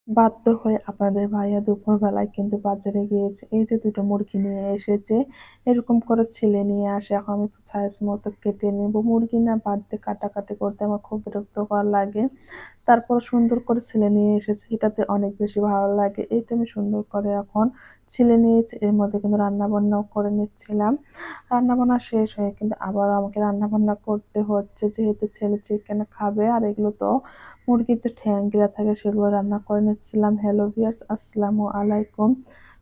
বাধ্য হয়ে আপনাদের ভাইয়া দুপুরবেলায় কিন্তু বাজারে গিয়েছে। এই যে ২ টা মুরগি নিয়ে এসেছে। এরকম করে ছিলে নিয়ে আসে। এখন আমি সাইজ মতো কেটে নেব। মুরগি না বাড়িতে কাটাকাটি করতে আমার খুব বিরক্তকর লাগে। তারপর সুন্দর করে ছিলে নিয়ে এসেছে। এটাতে অনেক বেশি ভালো লাগে। এই তো আমি সুন্দর করে এখন ছিলে নিয়েছি। এর মধ্যে কিন্তু রান্নাবান্নাও করে নিচ্ছিলাম। রান্নাবান্না শেষ হয়ে কিন্তু আবারও আমাকে রান্নাবান্না করতে হচ্ছে। যেহেতু ছেলে চিকেন খাবে আর এগুলো তো মুরগির যে ঠ্যাংগুলা থাকে সেগুলো রান্না করে নিচ্ছিলাম। হ্যালো ভিউয়ার্স, আসসালামু আলাইকুম।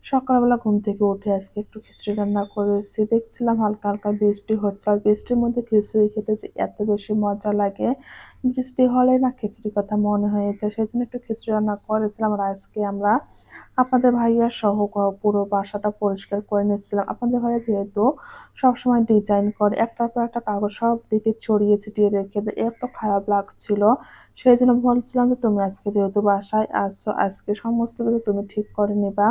সকালবেলা ঘুম থেকে উঠে আজকে একটু খিচুড়ি রান্না করেছি। দেখছিলাম হালকা, হালকা বৃষ্টি হচ্ছে। আর বৃষ্টির মধ্যে খিচুড়ি খেতে যে এত বেশি মজা লাগে। বৃষ্টি হলে না খিচুড়ির কথা মনে হয়ে যায়। সেজন্য একটু খিচুড়ি রান্না করেছিলাম। আর আজকে আমরা আপনাদের ভাইয়া সহ পুরো বাসাটা পরিষ্কার করে নিচ্ছিলাম। আপনাদের ভাইয়া যেহেতু সবসময় ডিজাইন করে, একটার পর একটা কাগজ সব দিকে ছড়িয়ে ছিটিয়ে রেখে দেয়। এত খারাপ লাগছিল। সেজন্য বলছিলাম যে, "তুমি আজকে যেহেতু বাসায় আসছো, আজকে সমস্ত কিছু তুমি ঠিক করে নিবা।"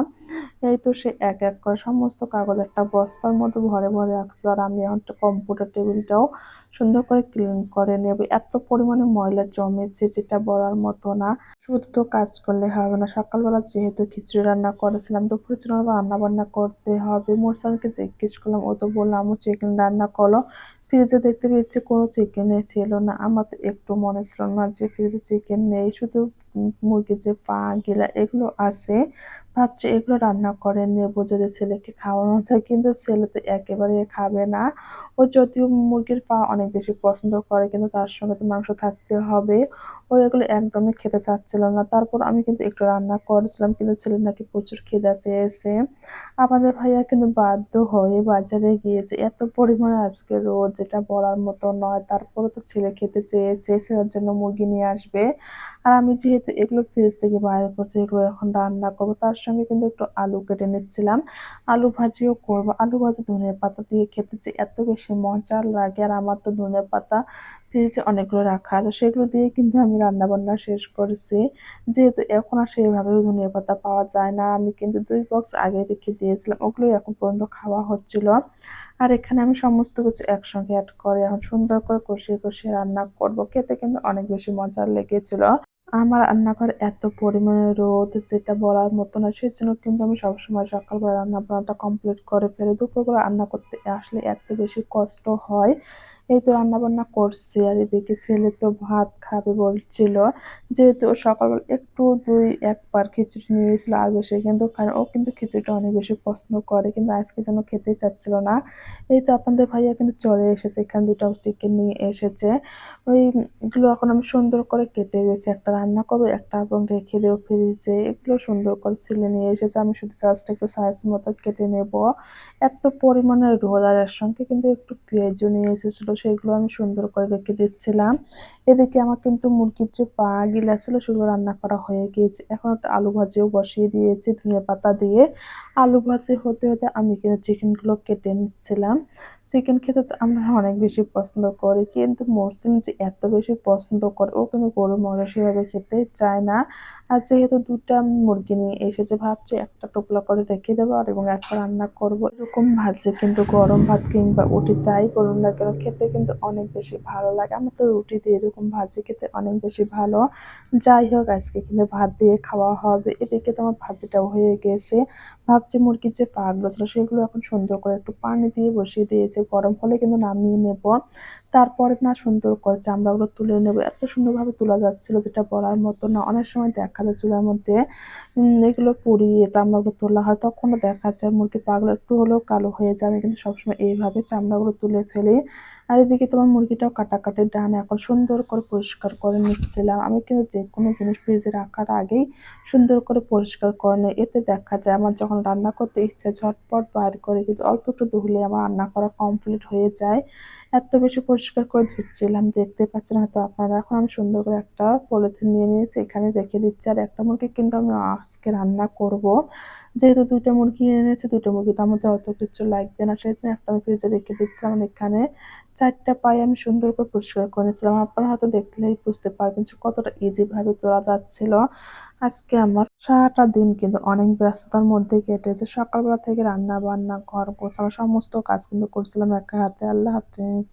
এই তো সে এক, এক করে সমস্ত কাগজ একটা বস্তার মধ্যে ভরে, ভরে রাখছিল। আর আমি এখন কম্পিউটার টেবিলটাও সুন্দর করে ক্লিন করে নেব। এত পরিমাণে ময়লা জমেছে যেটা বলার মতো না। শুধু তো কাজ করলে হবে না। সকালবেলা যেহেতু খিচুড়ি রান্না করেছিলাম, দুপুরের জন্য আবার রান্না-বান্না করতে হবে। মোরসালকে জিজ্ঞেস করলাম, ও তো বলল, "আম্মু চিকেন রান্না করো।" ফ্রিজে দেখতে পেয়েছি কোনো চিকেনই ছিল না। আমার তো একটু মনে ছিল না যে ফ্রিজে চিকেন নেই। শুধু মুরগির যে পা গিলা এগুলো আছে। ভাবছি এগুলো রান্না করে নেব যদি ছেলেকে খাওয়ানো যায়। কিন্তু ছেলে তো একেবারে খাবে না। ও যদিও মুরগির পা অনেক বেশি পছন্দ করে কিন্তু তার সঙ্গে তো মাংস থাকতে হবে। ও এগুলো একদমই খেতে চাচ্ছিল না। তারপর আমি কিন্তু একটু রান্না করেছিলাম কিন্তু ছেলের নাকি প্রচুর খিদা পেয়েছে। আমাদের ভাইয়া কিন্তু বাধ্য হয়ে বাজারে গিয়েছে। এত পরিমাণে আজকে রোদ যেটা বলার মতো নয়। তারপরেও তো ছেলে খেতে চেয়েছে। ছেলের জন্য মুরগি নিয়ে আসবে। আর আমি যেহেতু এগুলো ফ্রিজ থেকে বাইর করছি, এগুলো এখন রান্না করব। তার সঙ্গে কিন্তু একটু আলু কেটে নিচ্ছিলাম। আলু ভাজিও করব। আলু ভাজি ধনিয়া পাতা দিয়ে খেতে যে এত বেশি মজা লাগে। আর আমার তো ধনিয়া পাতা ফ্রিজে অনেকগুলো রাখা আছে। সেগুলো দিয়ে কিন্তু আমি রান্নাবান্না শেষ করেছি। যেহেতু এখন আর সেভাবে ধনিয়া পাতা পাওয়া যায় না। আমি কিন্তু ২ বক্স আগে রেখে দিয়েছিলাম। ওগুলোই এখন পর্যন্ত খাওয়া হচ্ছিল। আর এখানে আমি সমস্ত কিছু একসঙ্গে এড করে এখন সুন্দর করে কষিয়ে, কষিয়ে রান্না করব। খেতে কিন্তু অনেক বেশি মজার লেগেছিল। আমার রান্নাঘরে এত পরিমাণে রোদ যেটা বলার মতো না। সেজন্য কিন্তু আমি সবসময় সকালবেলা রান্না-বান্নাটা কমপ্লিট করে ফেলি। দুপুরবেলা রান্না করতে আসলে এত বেশি কষ্ট হয়। এই তো রান্না-বান্না করছি আর এদিকে ছেলে তো ভাত খাবে বলছিল। যেহেতু ও সকালবেলা একটু ২-১ বার খিচুড়ি নিয়েছিল আর বেশি কিন্তু খায় না। ও কিন্তু খিচুড়িটা অনেক বেশি পছন্দ করে। কিন্তু আজকে যেন খেতেই চাচ্ছিল না। এই তো আপনাদের ভাইয়া কিন্তু চলে এসেছে। এখানে ২ টা চিকেন নিয়ে এসেছে। এগুলো এখন আমি সুন্দর করে কেটে বেছে একটা রান্না করব, একটা এবং রেখে দেবো ফ্রিজে। এগুলো সুন্দর করে ছিলে নিয়ে এসেছে। আমি শুধু জাস্ট একটু সাইজ মতো কেটে নেব। এত পরিমাণে রোল আর এর সঙ্গে কিন্তু একটু পেঁয়াজও নিয়ে এসেছিল। সেগুলো আমি সুন্দর করে রেখে দিচ্ছিলাম। এদিকে আমার কিন্তু মুরগির যে পা গিলা ছিল সেগুলো রান্না করা হয়ে গিয়েছে। এখন একটা আলু ভাজিও বসিয়ে দিয়েছি ধনিয়া পাতা দিয়ে। আলু ভাজি হতে, হতে আমি কিন্তু চিকেনগুলো কেটে নিচ্ছিলাম। চিকেন খেতে তো আমরা অনেক বেশি পছন্দ করি। কিন্তু মহসিন যে এত বেশি পছন্দ করে ও কিন্তু গরুর মাংস সেভাবে খেতে চায় না। আর যেহেতু ২ টা মুরগি নিয়ে এসেছে ভাবছি একটা টোপলা করে রেখে দেবো আর এবং একটা রান্না করব। এরকম ভাজি কিন্তু গরম ভাত কিংবা রুটি যাই বলুন না কেন খেতে কিন্তু অনেক বেশি ভালো লাগে। আমার তো রুটি দিয়ে এরকম ভাজি খেতে অনেক বেশি ভালো। যাই হোক আজকে কিন্তু ভাত দিয়ে খাওয়া হবে। এদিকে তো আমার ভাজিটাও হয়ে গেছে। ভাবছি মুরগির যে পা গুলো ছিল সেগুলো এখন সুন্দর করে একটু পানি দিয়ে বসিয়ে দিয়েছি। গরম হলে কিন্তু নামিয়ে নেব। তারপরে না সুন্দর করে চামড়াগুলো তুলে নেব। এত সুন্দরভাবে তোলা যাচ্ছিল যেটা বলার মতো না। অনেক সময় দেখা যায় চুলার মধ্যে এগুলো পুড়িয়ে চামড়াগুলো তোলা হয় তখনও দেখা যায় মুরগির পা গুলো একটু হলেও কালো হয়ে যায়। আমি কিন্তু সবসময় এইভাবে চামড়াগুলো তুলে ফেলি। আর এদিকে তোমার মুরগিটাও কাটাকাটি ডান এখন সুন্দর করে পরিষ্কার করে নিচ্ছিলাম। আমি কিন্তু যেকোনো জিনিস ফ্রিজে রাখার আগেই সুন্দর করে পরিষ্কার করে নেই। এতে দেখা যায় আমার যখন রান্না করতে ইচ্ছে ঝটপট বাইর করে কিন্তু অল্প একটু ধুলে আমার রান্না করা কমপ্লিট হয়ে যায়। এত বেশি পরিষ্কার করে ধুচ্ছিলাম দেখতে পাচ্ছেন হয়তো আপনারা। এখন আমি সুন্দর করে একটা পলিথিন নিয়ে নিয়েছি এখানে রেখে দিচ্ছি। আর একটা মুরগি কিন্তু আমি আজকে রান্না করব। যেহেতু ২ টা মুরগি এনেছি ২ টা মুরগি তো আমাদের অত কিছু লাগবে না। সেজন্য একটা আমি ফ্রিজে রেখে দিচ্ছিলাম। এখানে ৪ টা পাই আমি সুন্দর করে পরিষ্কার করে নিয়েছিলাম। আপনারা হয়তো দেখলেই বুঝতে পারবেন যে কতটা ইজি ভাবে তোলা যাচ্ছিল। আজকে আমার সারাটা দিন কিন্তু অনেক ব্যস্ততার মধ্যে কেটেছে। সকালবেলা থেকে রান্না-বান্না, ঘর গোছানো সমস্ত কাজ কিন্তু করছিলাম একা হাতে। আল্লাহ হাফেজ।